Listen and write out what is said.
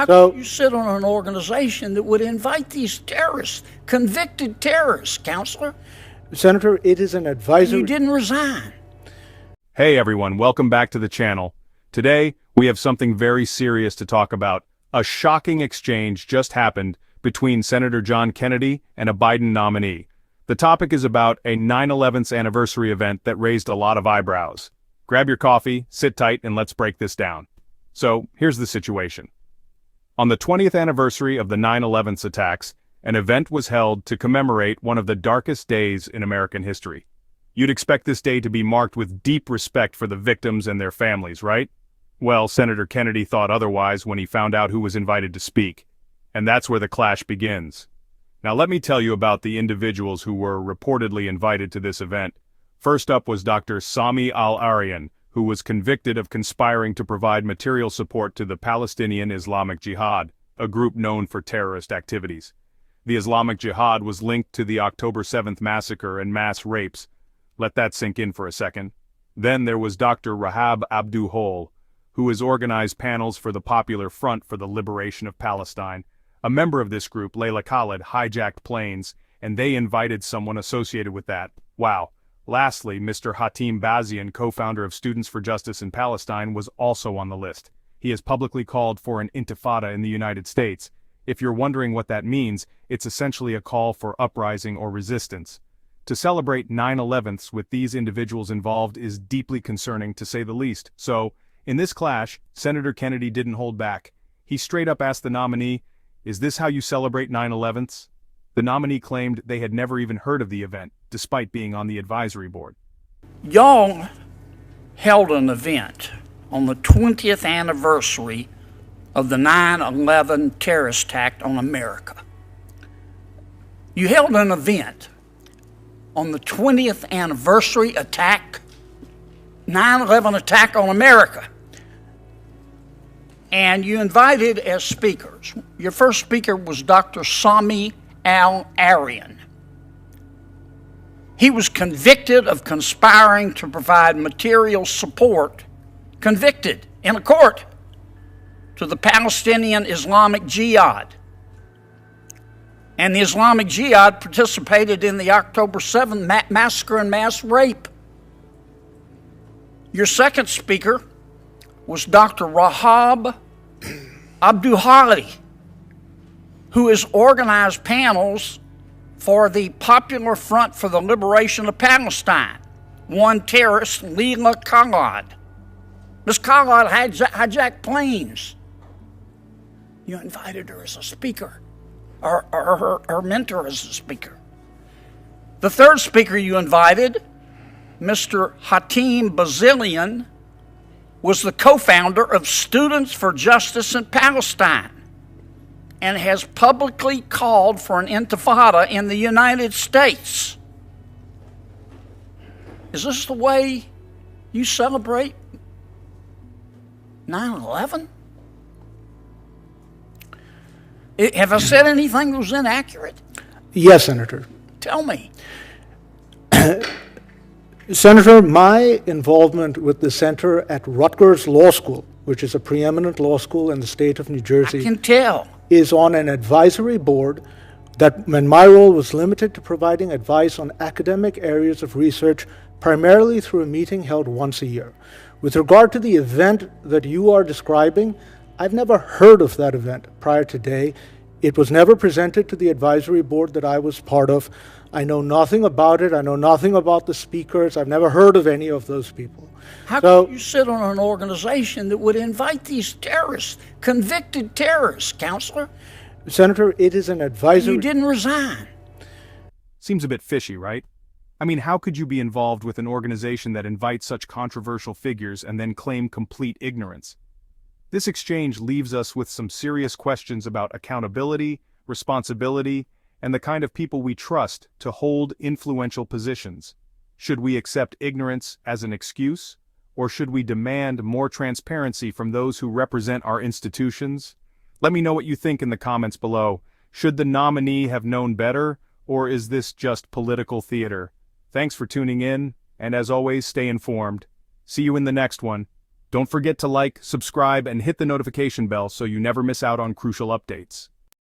How So, can you sit on an organization that would invite these terrorists, convicted terrorists, counselor? Senator, it is an advisory. You didn't resign. Hey everyone, welcome back to the channel. Today, we have something very serious to talk about. A shocking exchange just happened between Senator John Kennedy and a Biden nominee. The topic is about a 9/11 anniversary event that raised a lot of eyebrows. Grab your coffee, sit tight, and let's break this down. So, here's the situation. On the 20th anniversary of the 9/11 attacks, an event was held to commemorate one of the darkest days in American history. You'd expect this day to be marked with deep respect for the victims and their families, right? Well, Senator Kennedy thought otherwise when he found out who was invited to speak. And that's where the clash begins. Now let me tell you about the individuals who were reportedly invited to this event. First up was Dr. Sami al-Arian, who was convicted of conspiring to provide material support to the Palestinian Islamic Jihad, a group known for terrorist activities. The Islamic Jihad was linked to the October 7th massacre and mass rapes. Let that sink in for a second. Then there was Dr. Rahab Abdul, who has organized panels for the Popular Front for the Liberation of Palestine. A member of this group, Layla Khalid, hijacked planes, and they invited someone associated with that. Wow. Lastly, Mr. Hatim Bazian, co-founder of Students for Justice in Palestine, was also on the list. He has publicly called for an intifada in the United States. If you're wondering what that means, it's essentially a call for uprising or resistance. To celebrate 9/11s with these individuals involved is deeply concerning, to say the least. So, in this clash, Senator Kennedy didn't hold back. He straight up asked the nominee, "Is this how you celebrate 9/11s?" The nominee claimed they had never even heard of the event, despite being on the advisory board. Y'all held an event on the 20th anniversary of the 9/11 terrorist attack on America. You held an event on the 20th anniversary attack, 9/11 attack on America. And you invited as speakers. Your first speaker was Dr. Sami al-Arian. He was convicted of conspiring to provide material support, convicted in a court, to the Palestinian Islamic Jihad. And the Islamic Jihad participated in the October 7th massacre and mass rape. Your second speaker was Dr. Rahab Abdullah, who has organized panels for the Popular Front for the Liberation of Palestine. One terrorist, Layla Khalid. Ms. Khalid hijacked planes. You invited her as a speaker, or her mentor as a speaker. The third speaker you invited, Mr. Hatim Bazian, was the co-founder of Students for Justice in Palestine and has publicly called for an intifada in the United States. Is this the way you celebrate 9/11? Have I said anything that was inaccurate? Yes, Senator. Tell me. Senator, my involvement with the center at Rutgers Law School, which is a preeminent law school in the state of New I Jersey, can tell. is on an advisory board that, when my role was limited to providing advice on academic areas of research, primarily through a meeting held once a year. With regard to the event that you are describing, I've never heard of that event prior to today. It was never presented to the advisory board that I was part of. I know nothing about it. I know nothing about the speakers. I've never heard of any of those people. How So- can you sit on an organization that would invite these terrorists, convicted terrorists, counselor? Senator, it is an advisory. You didn't resign. Seems a bit fishy, right? I mean, how could you be involved with an organization that invites such controversial figures and then claim complete ignorance? This exchange leaves us with some serious questions about accountability, responsibility, and the kind of people we trust to hold influential positions. Should we accept ignorance as an excuse, or should we demand more transparency from those who represent our institutions? Let me know what you think in the comments below. Should the nominee have known better, or is this just political theater? Thanks for tuning in, and as always, stay informed. See you in the next one. Don't forget to like, subscribe, and hit the notification bell so you never miss out on crucial updates.